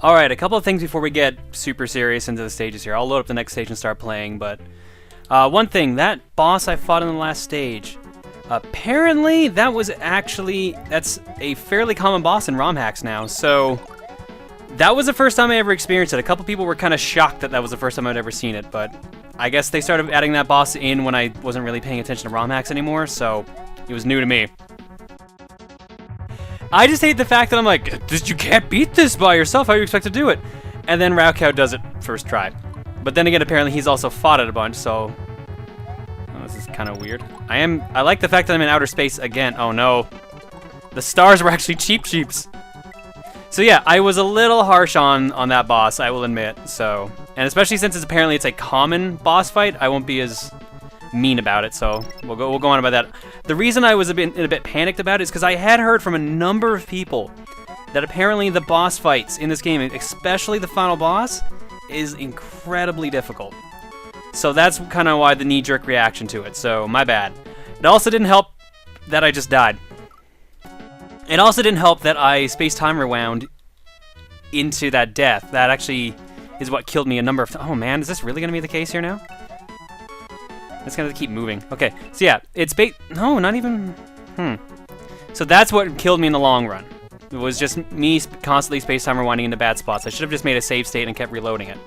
Alright, a couple of things before we get super serious into the stages here. I'll load up the next stage and start playing, but... one thing, that boss I fought in the last stage, apparently that was actually... That's a fairly common boss in Romhacks now, so... That was the first time I ever experienced it. A couple people were kind of shocked that that was the first time I'd ever seen it, but... I guess they started adding that boss in when I wasn't really paying attention to Romhacks anymore, so... It was new to me. I just hate the fact that I'm like, you can't beat this by yourself, how do you expect to do it? And then Raocow does it first try. But then again, apparently he's also fought it a bunch, so... Oh, this is kind of weird. I like the fact that I'm in outer space again. Oh no. The stars were actually Cheeps. So yeah, I was a little harsh on that boss, I will admit, so... And especially since it's a common boss fight, I won't be as mean about it, so we'll go on about that. The reason I was a bit panicked about it is because I had heard from a number of people that apparently the boss fights in this game, especially the final boss, is incredibly difficult. So that's kind of why the knee-jerk reaction to it, so my bad. It also didn't help that I just died. It also didn't help that I space-time rewound into that death. That actually is what killed me a number of... Oh man, is this really going to be the case here now? It's going to keep moving. Okay, so yeah, it's no, not even... So that's what killed me in the long run. It was just me constantly space-time rewinding into bad spots. I should have just made a save state and kept reloading it.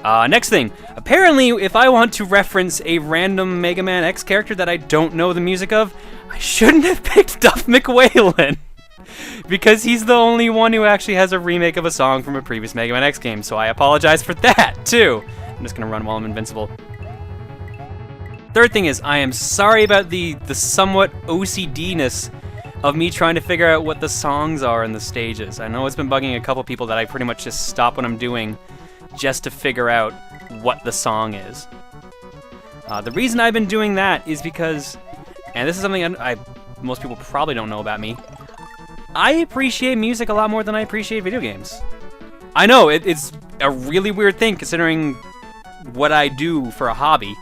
Next thing. Apparently, if I want to reference a random Mega Man X character that I don't know the music of, I shouldn't have picked Duff McWhalen. Because he's the only one who actually has a remake of a song from a previous Mega Man X game, so I apologize for that, too. I'm just gonna run while I'm invincible. Third thing is, I am sorry about the somewhat OCD-ness of me trying to figure out what the songs are in the stages. I know it's been bugging a couple people that I pretty much just stop what I'm doing just to figure out what the song is. The reason I've been doing that is because, and this is something most people probably don't know about me, I appreciate music a lot more than I appreciate video games. I know, it's a really weird thing considering what I do for a hobby.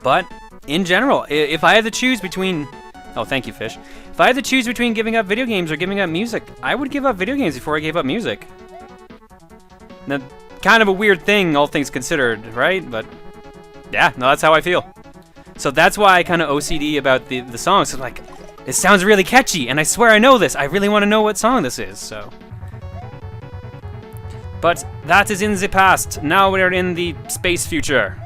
But, in general, if I had to choose between... Oh, thank you, Fish. If I had to choose between giving up video games or giving up music, I would give up video games before I gave up music. Now, kind of a weird thing, all things considered, right? But, yeah, no, that's how I feel. So that's why I kind of OCD about the songs. I'm like, it sounds really catchy, and I swear I know this. I really want to know what song this is, so... But that is in the past. Now we are in the space future.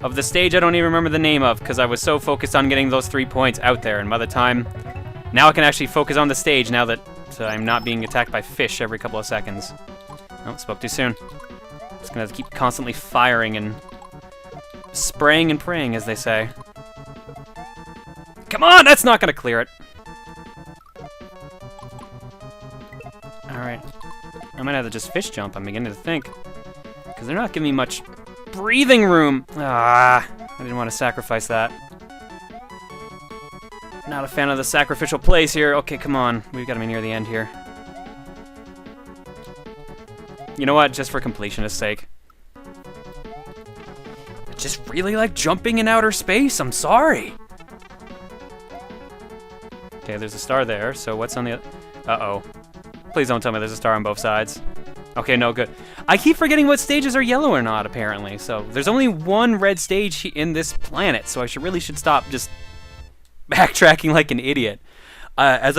Of the stage I don't even remember the name of, because I was so focused on getting those 3 points out there, and by the time... Now I can actually focus on the stage now that I'm not being attacked by fish every couple of seconds. Oh, spoke too soon. Just gonna have to keep constantly firing and... spraying and praying, as they say. Come on, that's not gonna clear it. Alright. I might have to just fish jump, I'm beginning to think. Because they're not giving me much breathing room. I didn't want to sacrifice that. Not a fan of the sacrificial plays here. Okay, come on. We've got to be near the end here. You know what? Just for completionist's sake. I just really like jumping in outer space. I'm sorry. Okay, there's a star there. So what's on the other? Uh-oh. Please don't tell me there's a star on both sides. Okay, no, good. I keep forgetting what stages are yellow or not, apparently. So there's only one red stage in this planet, so I really should stop just backtracking like an idiot. As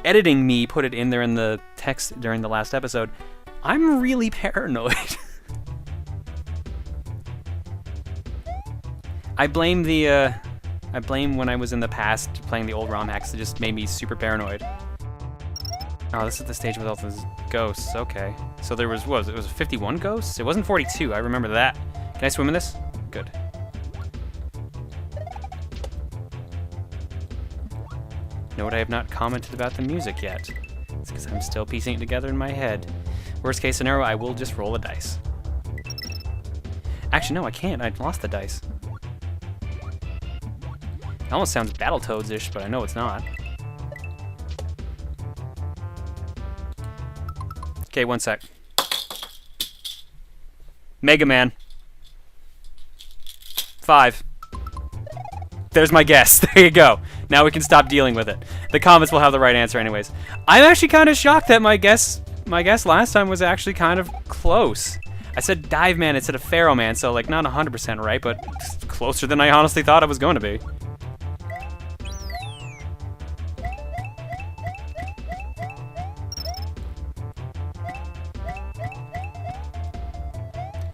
editing me put it in there in the text during the last episode, I'm really paranoid. I blame when I was in the past playing the old Romhacks, it just made me super paranoid. Oh, this is the stage with all those ghosts. Okay. So there was, what was it? It was 51 ghosts? It wasn't 42. I remember that. Can I swim in this? Good. Note I have not commented about the music yet. It's because I'm still piecing it together in my head. Worst case scenario, I will just roll a dice. Actually, no, I can't. I lost the dice. It almost sounds Battletoads-ish, but I know it's not. Okay, one sec. Mega Man. 5. There's my guess. There you go. Now we can stop dealing with it. The comments will have the right answer anyways. I'm actually kind of shocked that my guess last time was actually kind of close. I said Dive Man instead of Pharaoh Man, so like not 100% right, but closer than I honestly thought it was going to be.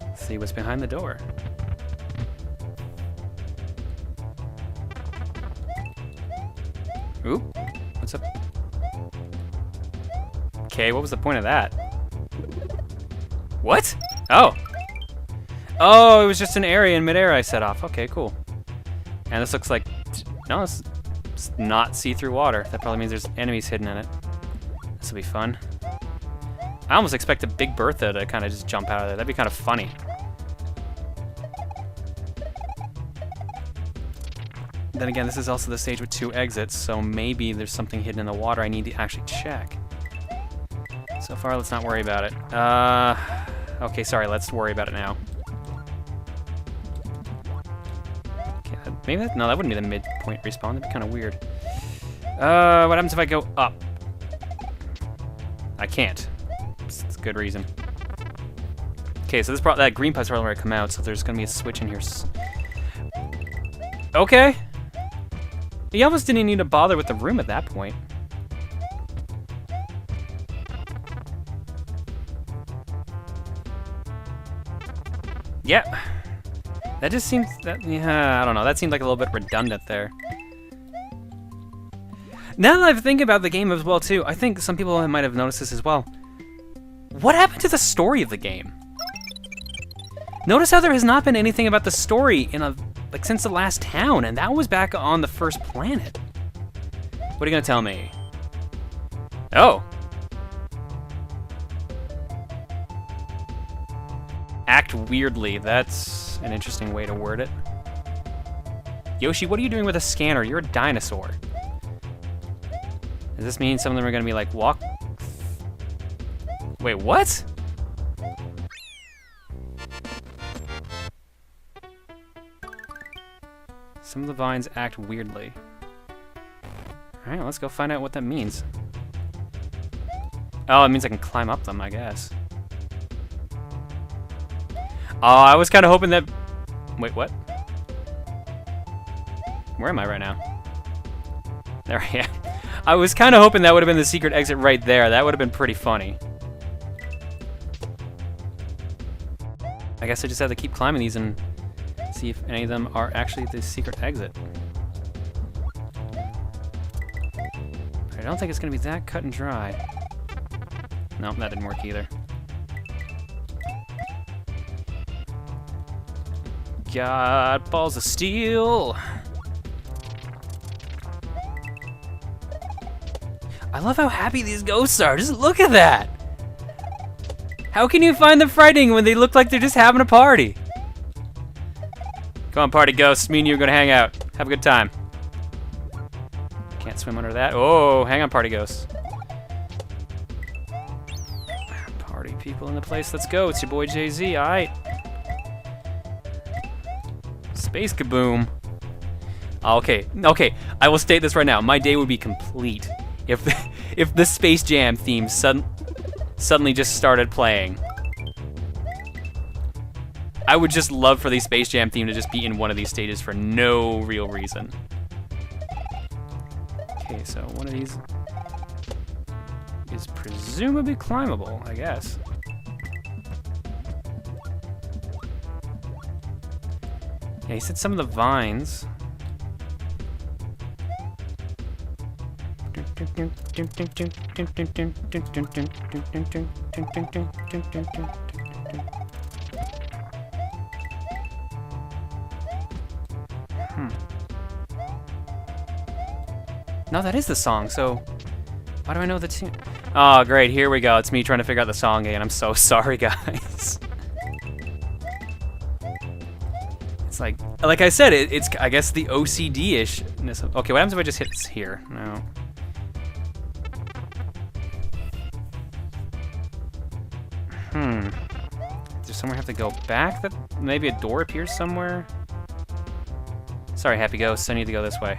Let's see what's behind the door. Ooh, what's up? Okay, what was the point of that? What? Oh. Oh, it was just an area in midair I set off. Okay, cool. And this looks like... No, it's not see-through water. That probably means there's enemies hidden in it. This will be fun. I almost expect a Big Bertha to kind of just jump out of there. That'd be kind of funny. Then again, this is also the stage with 2 exits, so maybe there's something hidden in the water I need to actually check. So far, let's not worry about it. Okay, sorry, let's worry about it now. Okay, maybe that, no, that wouldn't be the midpoint respawn. That'd be kind of weird. What happens if I go up? I can't. It's a good reason. Okay, so that green pipe's probably where I come out, so there's gonna be a switch in here. Okay. You almost didn't need to bother with the room at that point. Yeah. That just seems... yeah, I don't know. That seemed like a little bit redundant there. Now that I think about the game as well, too, I think some people might have noticed this as well. What happened to the story of the game? Notice how there has not been anything about the story in since the last town, and that was back on the first planet. What are you gonna tell me? Oh. Act weirdly. That's an interesting way to word it. Yoshi, what are you doing with a scanner? You're a dinosaur. Does this mean some of them are gonna be like, walk? Wait, what? Some of the vines act weirdly. Alright, let's go find out what that means. Oh, it means I can climb up them, I guess. Oh, I was kind of hoping that... Wait, what? Where am I right now? There I am. I was kind of hoping that would have been the secret exit right there. That would have been pretty funny. I guess I just have to keep climbing these and see if any of them are actually the secret exit. I don't think it's going to be that cut and dry. Nope, that didn't work either. Got balls of steel. I love how happy these ghosts are. Just look at that. How can you find them frightening when they look like they're just having a party? Come on, party ghosts. Me and you are going to hang out. Have a good time. Can't swim under that. Oh, hang on, party ghosts. Party people in the place. Let's go. It's your boy Jay-Z. All right. Space kaboom. Okay. Okay. I will state this right now. My day would be complete if the Space Jam theme suddenly just started playing. I would just love for the Space Jam theme to just be in one of these stages for no real reason. Okay, so one of these is presumably climbable, I guess. Yeah, he said some of the vines. No, that is the song, so why do I know the tune? Oh, great, here we go. It's me trying to figure out the song again. I'm so sorry, guys. It's like I said, it's I guess the OCD-ishness. Okay, what happens if I just hit here? No. Is there somewhere I have to go back? That maybe a door appears somewhere? Sorry, happy ghosts. I need to go this way.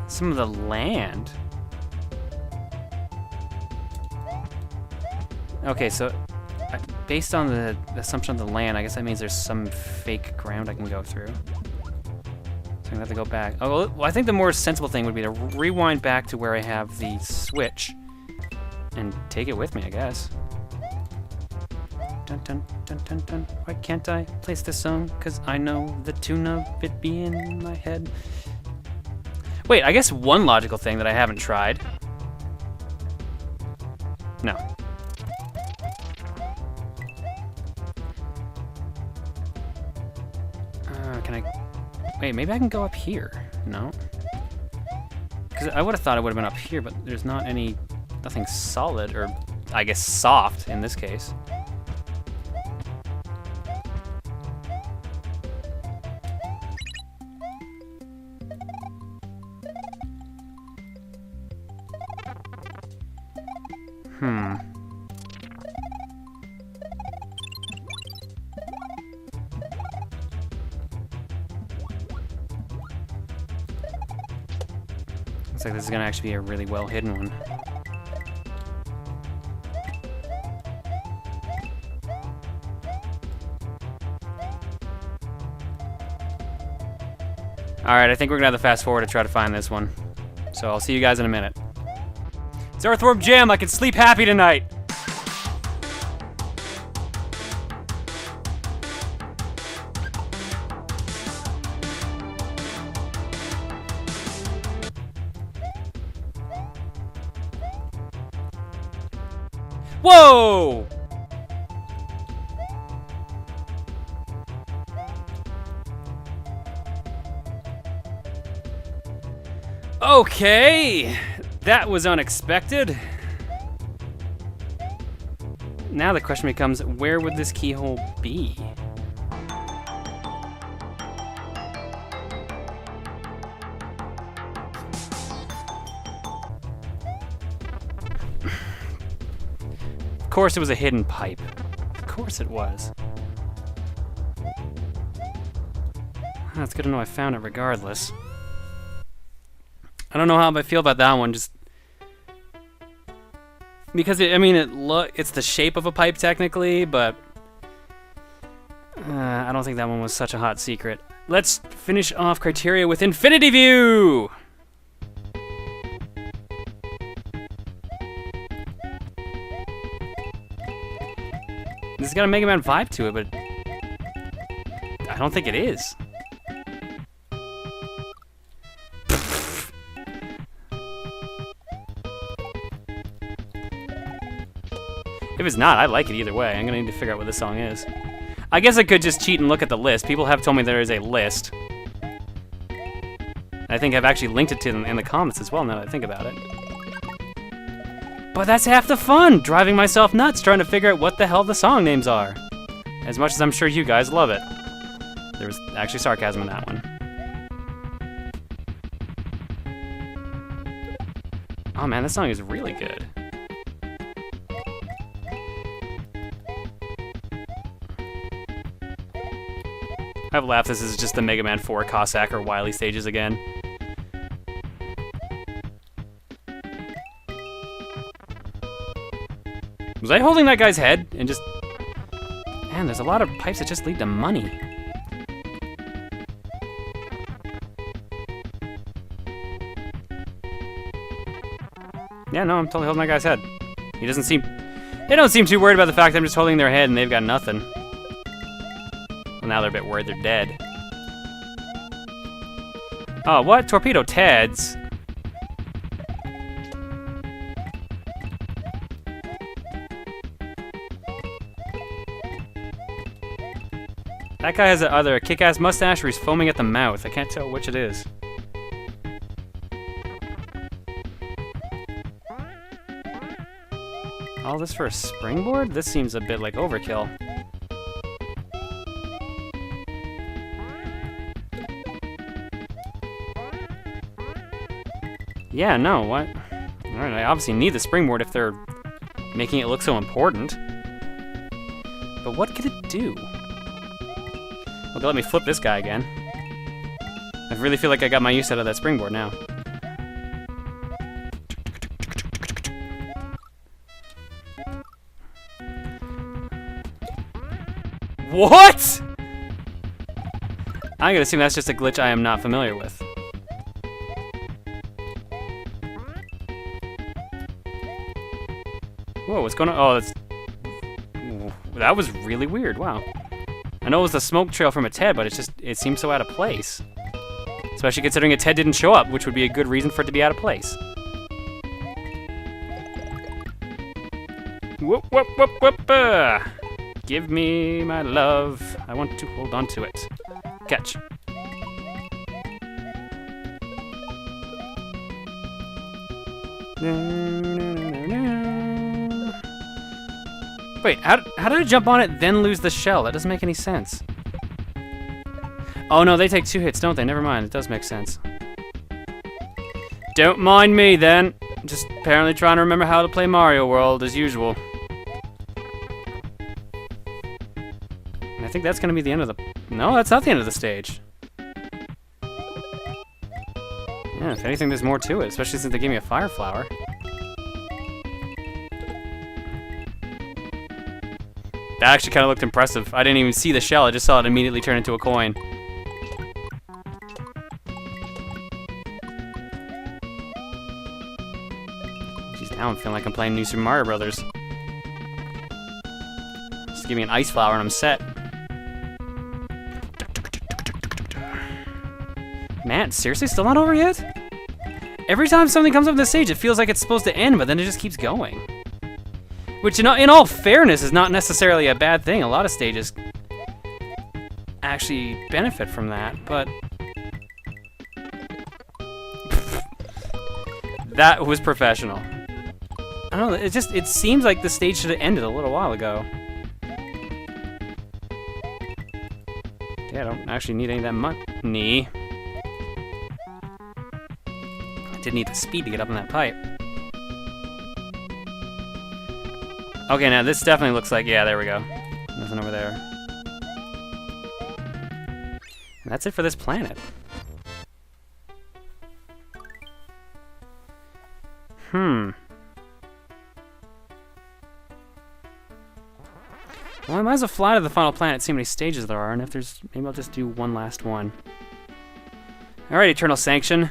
Some of the land. Okay, so based on the assumption of the land, I guess that means there's some fake ground I can go through. So I'm gonna have to go back. Oh, well, I think the more sensible thing would be to rewind back to where I have the switch and take it with me, I guess. Dun dun dun dun dun. Why can't I place this song? 'Cause I know the tune of it be in my head. Wait, I guess one logical thing that I haven't tried. No. Can I... Wait, maybe I can go up here. No. Because I would have thought it would have been up here, but there's not any... Nothing solid, or I guess soft in this case. Looks like this is gonna actually be a really well hidden one. Alright, I think we're gonna have to fast forward to try to find this one. So I'll see you guys in a minute. It's Earthworm Jim, I can sleep happy tonight! Whoa! Okay, that was unexpected. Now the question becomes, where would this keyhole be? Of course it was a hidden pipe. Of course it was. That's good to know I found it regardless. I don't know how I feel about that one, just because it's the shape of a pipe technically, but I don't think that one was such a hot secret. Let's finish off criteria with Infinity View. This has got a Mega Man vibe to it, but I don't think it is. If it's not, I like it either way. I'm gonna need to figure out what this song is. I guess I could just cheat and look at the list. People have told me there is a list. I think I've actually linked it to them in the comments as well, now that I think about it. But that's half the fun! Driving myself nuts trying to figure out what the hell the song names are. As much as I'm sure you guys love it. There was actually sarcasm in that one. Oh man, this song is really good. I've laughed. This is just the Mega Man 4 Cossack or Wily stages again. Was I holding that guy's head and just... Man, there's a lot of pipes that just lead to money. Yeah, no, I'm totally holding that guy's head. He doesn't seem... They don't seem too worried about the fact that I'm just holding their head and they've got nothing. Well, now they're a bit worried they're dead. Oh, what? Torpedo Teds? That guy has either a kick-ass mustache or he's foaming at the mouth. I can't tell which it is. All this for a springboard? This seems a bit like overkill. Yeah, no, what? Alright, I obviously need the springboard if they're making it look so important. But what could it do? Okay, let me flip this guy again. I really feel like I got my use out of that springboard now. What?! I'm gonna assume that's just a glitch I am not familiar with. Whoa, what's going on? Oh, that's... Ooh, that was really weird, wow. I know it was the smoke trail from its head, but it seems so out of place. Especially considering its head didn't show up, which would be a good reason for it to be out of place. Whoop, whoop, whoop, whoop! Give me my love. I want to hold on to it. Catch. Wait, how did I jump on it, then lose the shell? That doesn't make any sense. Oh no, they take 2 hits, don't they? Never mind, it does make sense. Don't mind me, then. Just apparently trying to remember how to play Mario World, as usual. And I think that's gonna be the end of the... No, that's not the end of the stage. Yeah, if anything, there's more to it, especially since they gave me a fire flower. That actually kind of looked impressive. I didn't even see the shell, I just saw it immediately turn into a coin. Jeez, now I'm feeling like I'm playing New Super Mario Brothers. Just give me an ice flower and I'm set. Man, seriously, still not over yet? Every time something comes up on the stage, it feels like it's supposed to end, but then it just keeps going. Which, in all fairness, is not necessarily a bad thing. A lot of stages actually benefit from that, but... That was professional. I don't know, it seems like the stage should have ended a little while ago. Yeah, I don't actually need any of that money. I did need the speed to get up in that pipe. Okay, now this definitely looks like, yeah, there we go. Nothing over there. And that's it for this planet. Well, I might as well fly to the final planet, see how many stages there are, and if there's... Maybe I'll just do one last one. Alright, Eternal Sanction.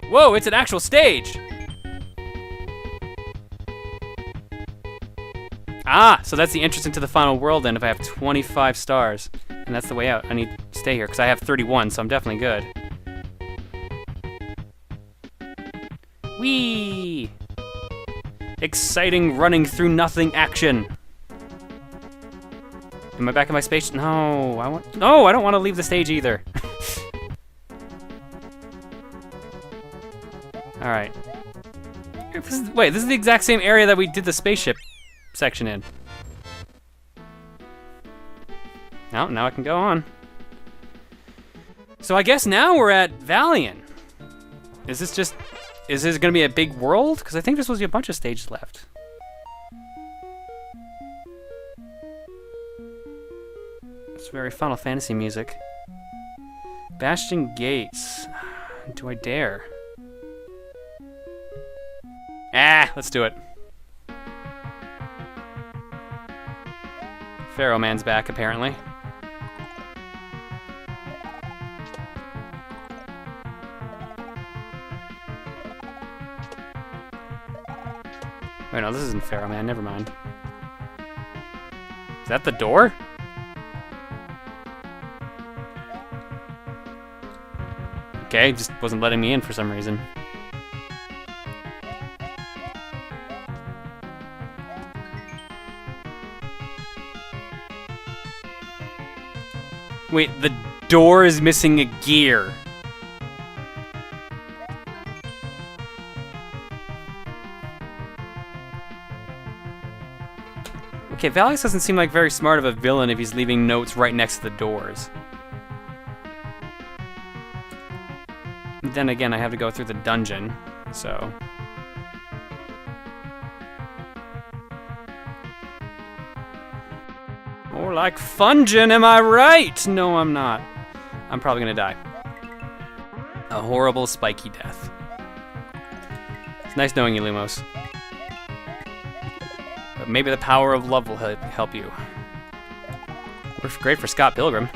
Whoa, it's an actual stage! Ah, so that's the entrance into the final world then if I have 25 stars. And that's the way out. I need to stay here, because I have 31, so I'm definitely good. Whee! Exciting running through nothing action. Am I back in my space? No, I don't want to leave the stage either. Alright. Wait, this is the exact same area that we did the spaceship section in. Now I can go on. So I guess now we're at Valiant. Is this gonna be a big world? Because I think there's supposed to be a bunch of stages left. It's very Final Fantasy music. Bastion Gates. Do I dare? Ah, let's do it. Pharaoh Man's back, apparently. Wait, no, this isn't Pharaoh Man, never mind. Is that the door? Okay, just wasn't letting me in for some reason. Wait, the door is missing a gear. Okay, Valius doesn't seem like very smart of a villain if he's leaving notes right next to the doors. Then again, I have to go through the dungeon, so... More like fungin', am I right? No, I'm not. I'm probably gonna die. A horrible, spiky death. It's nice knowing you, Lumos. But maybe the power of love will help you. We're great for Scott Pilgrim.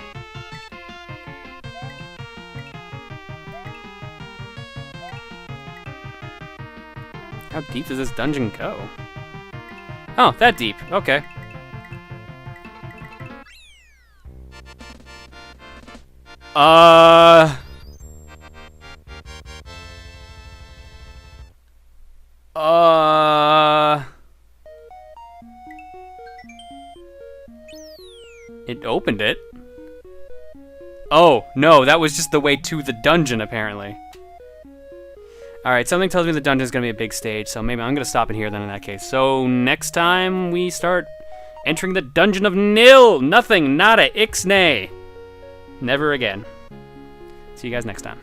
How deep does this dungeon go? Oh, that deep. Okay. It opened it. Oh, no, that was just the way to the dungeon, apparently. Alright, something tells me the dungeon's gonna be a big stage, so maybe I'm gonna stop it here then in that case. So, next time we start entering the dungeon of nil, nothing, nada, ixnay. Never again. See you guys next time.